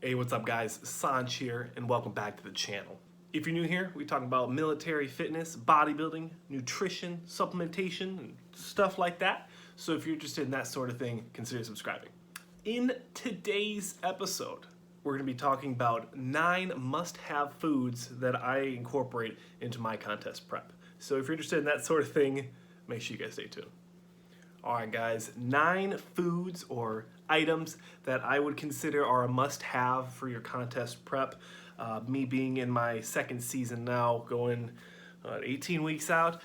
Hey, what's up guys? Sanj here and welcome back to the channel. If you're new here, we talk about military fitness, bodybuilding, nutrition, supplementation, and stuff like that. So if you're interested in that sort of thing, consider subscribing. In today's episode, we're going to be talking about 9 must-have foods that I incorporate into my contest prep. So if you're interested in that sort of thing, make sure you guys stay tuned. Alright guys, 9 foods or items that I would consider are a must-have for your contest prep. Me being in my second season now, going 18 weeks out,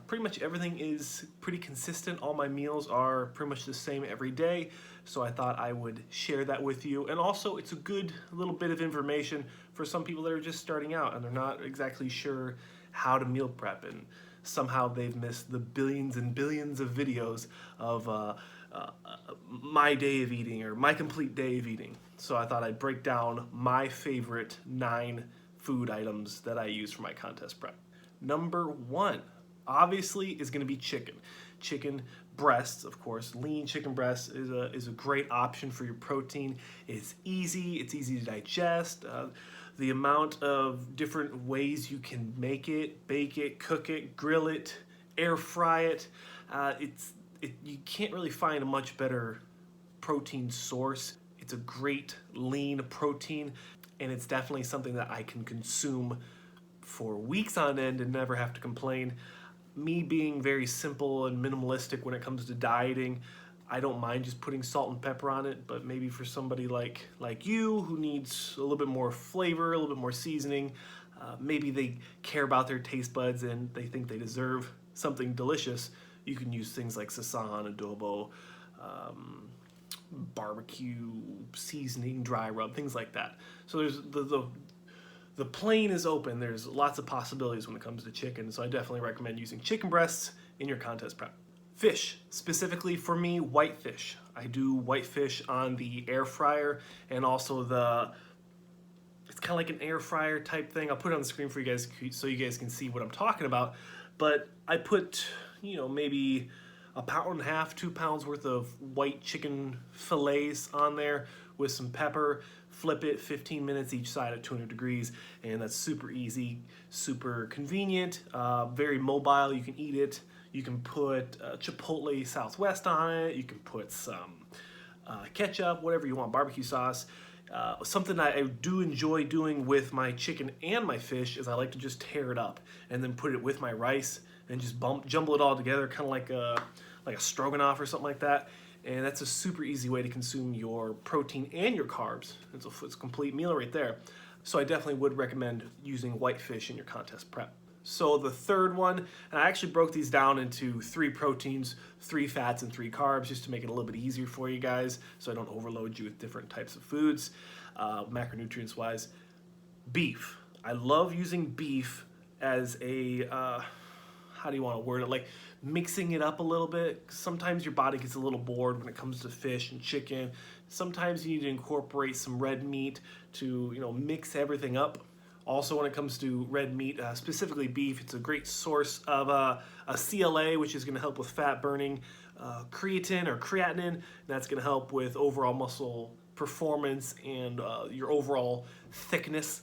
pretty much everything is pretty consistent. All my meals are pretty much the same every day, so I thought I would share that with you. And also, it's a good little bit of information for some people that are just starting out and they're not exactly sure how to meal prep, and somehow they've missed the billions and billions of videos of my day of eating or my complete day of eating. So I thought I'd break down my favorite 9 food items that I use for my contest prep. Number 1, obviously, is going to be chicken. Chicken breasts, of course. Lean chicken breasts is a great option for your protein. It's easy to digest. The amount of different ways you can make it, bake it, cook it, grill it, air fry it, you can't really find a much better protein source. It's a great lean protein, and it's definitely something that I can consume for weeks on end and never have to complain. Me being very simple and minimalistic when it comes to dieting, I don't mind just putting salt and pepper on it, but maybe for somebody like you who needs a little bit more flavor, a little bit more seasoning, maybe they care about their taste buds and they think they deserve something delicious, you can use things like sazon, adobo, barbecue, seasoning, dry rub, things like that. So there's the plane is open. There's lots of possibilities when it comes to chicken, so I definitely recommend using chicken breasts in your contest prep. Fish, specifically for me, whitefish. I do whitefish on the air fryer and also it's kind of like an air fryer type thing. I'll put it on the screen for you guys so you guys can see what I'm talking about. But I put, maybe 1.5 pounds, 2 pounds worth of white chicken fillets on there with some pepper. Flip it 15 minutes each side at 200 degrees, and that's super easy, super convenient, very mobile. You can eat it. You can put Chipotle Southwest on it. You can put some ketchup, whatever you want, barbecue sauce. Something that I do enjoy doing with my chicken and my fish is I like to just tear it up and then put it with my rice and just jumble it all together, kind of like a stroganoff or something like that. And that's a super easy way to consume your protein and your carbs. It's a complete meal right there. So I definitely would recommend using whitefish in your contest prep. So the third one, and I actually broke these down into 3 proteins, 3 fats, and 3 carbs just to make it a little bit easier for you guys so I don't overload you with different types of foods, macronutrients wise. Beef. I love using beef as a, how do you want to word it? Like mixing it up a little bit. Sometimes your body gets a little bored when it comes to fish and chicken. Sometimes you need to incorporate some red meat to, mix everything up. Also, when it comes to red meat, specifically beef, it's a great source of a CLA, which is going to help with fat burning, creatine or creatinine. That's going to help with overall muscle performance and your overall thickness.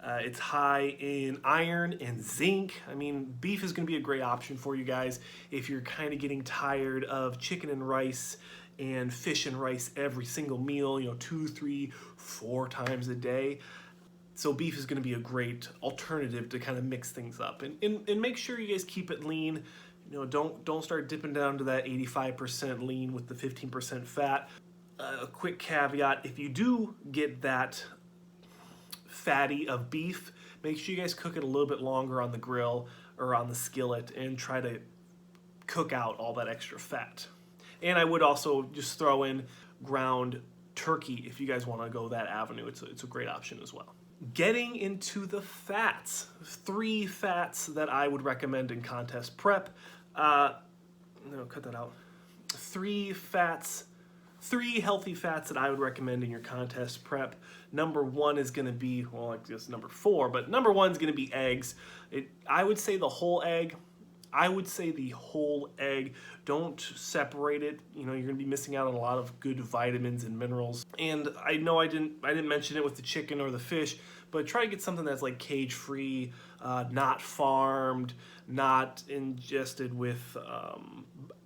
It's high in iron and zinc. I mean, beef is going to be a great option for you guys if you're kind of getting tired of chicken and rice and fish and rice every single meal, 2, 3, 4 times a day. So beef is going to be a great alternative to kind of mix things up and make sure you guys keep it lean. Don't start dipping down to that 85% lean with the 15% fat. A quick caveat: if you do get that fatty of beef, make sure you guys cook it a little bit longer on the grill or on the skillet and try to cook out all that extra fat. And I would also just throw in ground turkey if you guys want to go that avenue. It's a great option as well. Getting into the fats, 3 fats that I would recommend in contest prep. No, cut that out. 3 healthy fats that I would recommend in your contest prep. Number 1 is going to be, well, I guess number 4, but number 1 is going to be eggs. I would say the whole egg. I would say the whole egg. Don't separate it. You know, you're gonna be missing out on a lot of good vitamins and minerals. And I know I didn't mention it with the chicken or the fish, but try to get something that's like cage-free, not farmed, not ingested with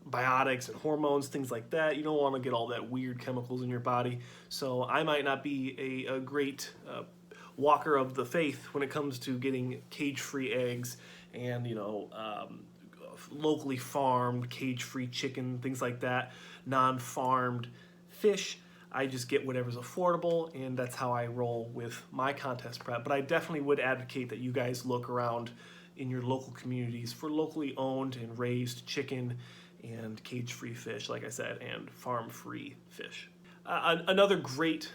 biotics and hormones, things like that. You don't want to get all that weird chemicals in your body. So I might not be a great walker of the faith when it comes to getting cage-free eggs and, you know, locally farmed cage-free chicken, things like that, non-farmed fish. I just get whatever's affordable, and that's how I roll with my contest prep. But I definitely would advocate that you guys look around in your local communities for locally owned and raised chicken and cage-free fish, like I said, and farm-free fish. Another great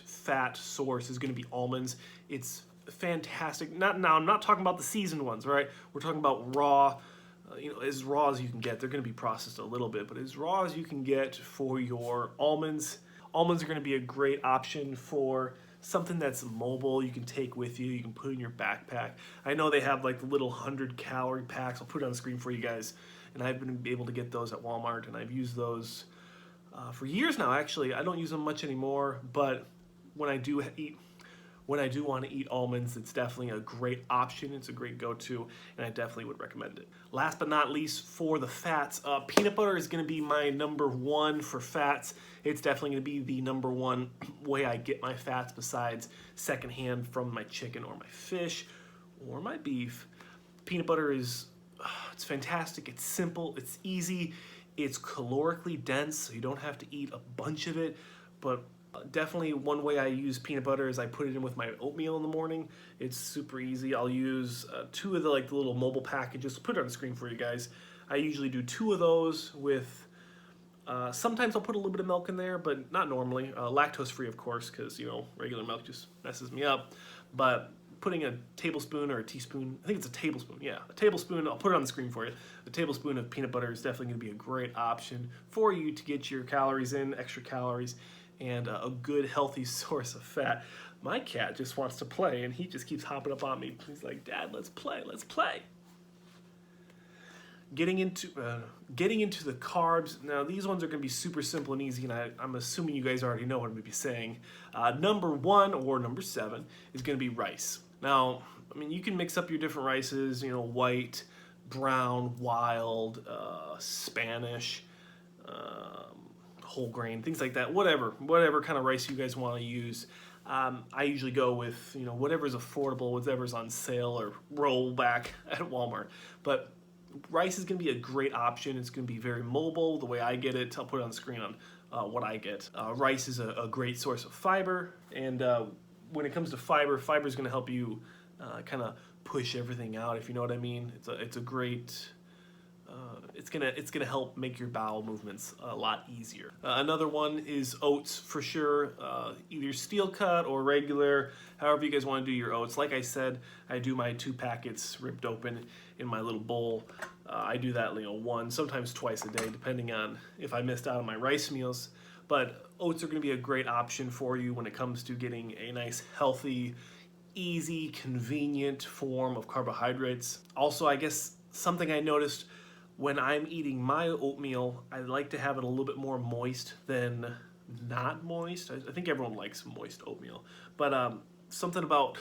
fat source is going to be almonds. It's fantastic. I'm not talking about the seasoned ones, right? We're talking about raw, you know, as raw as you can get. They're going to be processed a little bit, but as raw as you can get for your almonds. Almonds are going to be a great option for something that's mobile. You can take with you. You can put in your backpack. I know they have like the little 100-calorie packs. I'll put it on the screen for you guys. And I've been able to get those at Walmart, and I've used those for years now. Actually, I don't use them much anymore, but when I do want to eat almonds, it's definitely a great option. It's a great go-to, and I definitely would recommend it. Last but not least, for the fats, peanut butter is going to be my number one for fats. It's definitely going to be the number one way I get my fats besides secondhand from my chicken or my fish or my beef. Peanut butter is it's fantastic. It's simple. It's easy. It's calorically dense, so you don't have to eat a bunch of it. But definitely one way I use peanut butter is I put it in with my oatmeal in the morning. It's super easy. I'll use two of the little mobile packages. I'll put it on the screen for you guys. I usually do two of those with. Sometimes I'll put a little bit of milk in there, but not normally. Lactose free, of course, because you know regular milk just messes me up. But putting a tablespoon or a teaspoon, I think it's a tablespoon, yeah, a tablespoon, I'll put it on the screen for you. A tablespoon of peanut butter is definitely going to be a great option for you to get your calories in, extra calories, and a good healthy source of fat. My cat just wants to play, and he just keeps hopping up on me. He's like, Dad, let's play, let's play. Getting into the carbs. Now these ones are going to be super simple and easy, and I'm assuming you guys already know what I'm going to be saying. Number 1 or number 7 is going to be rice. Now, I mean, you can mix up your different rices, you know, white, brown, wild, Spanish, whole grain, things like that. Whatever kind of rice you guys want to use. I usually go with, you know, whatever's affordable, whatever's on sale or roll back at Walmart. But rice is going to be a great option. It's going to be very mobile, the way I get it. I'll put it on the screen on what I get. Rice is a great source of fiber, and when it comes to fiber is going to help you kind of push everything out, if you know what I mean. It's a great. It's gonna help make your bowel movements a lot easier. Another one is oats for sure, either steel cut or regular, however you guys want to do your oats. Like I said, I do my 2 packets ripped open in my little bowl. I do that, you know, 1, sometimes twice a day, depending on if I missed out on my rice meals. But oats are going to be a great option for you when it comes to getting a nice, healthy, easy, convenient form of carbohydrates. Also, I guess something I noticed when I'm eating my oatmeal, I like to have it a little bit more moist than not moist. I think everyone likes moist oatmeal. But something about,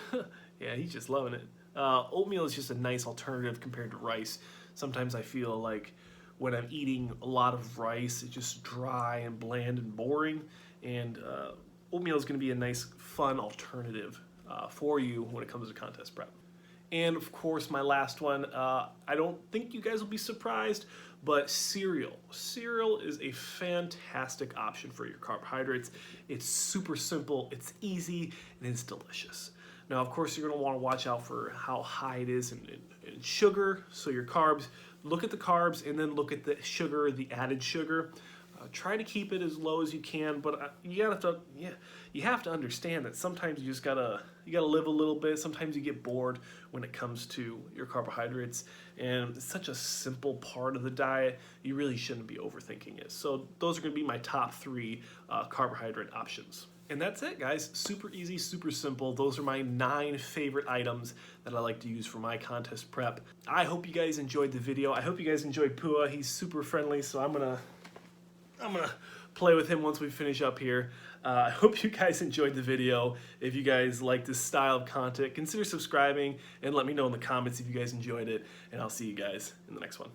yeah, he's just loving it. Oatmeal is just a nice alternative compared to rice. Sometimes I feel like when I'm eating a lot of rice, it's just dry and bland and boring. And oatmeal is going to be a nice, fun alternative for you when it comes to contest prep. And of course, my last one, I don't think you guys will be surprised, but cereal. Cereal is a fantastic option for your carbohydrates. It's super simple, it's easy, and it's delicious. Now, of course, you're going to want to watch out for how high it is in sugar. So your carbs, look at the carbs and then look at the sugar, the added sugar. Try to keep it as low as you can, but you have to understand that sometimes you just gotta live a little bit. Sometimes you get bored when it comes to your carbohydrates, and it's such a simple part of the diet. You really shouldn't be overthinking it. So those are going to be my top 3 carbohydrate options. And that's it, guys. Super easy, super simple. Those are my 9 favorite items that I like to use for my contest prep. I hope you guys enjoyed the video. I hope you guys enjoyed Pua. He's super friendly, so I'm gonna play with him once we finish up here. I hope you guys enjoyed the video. If you guys like this style of content, consider subscribing and let me know in the comments if you guys enjoyed it. And I'll see you guys in the next one.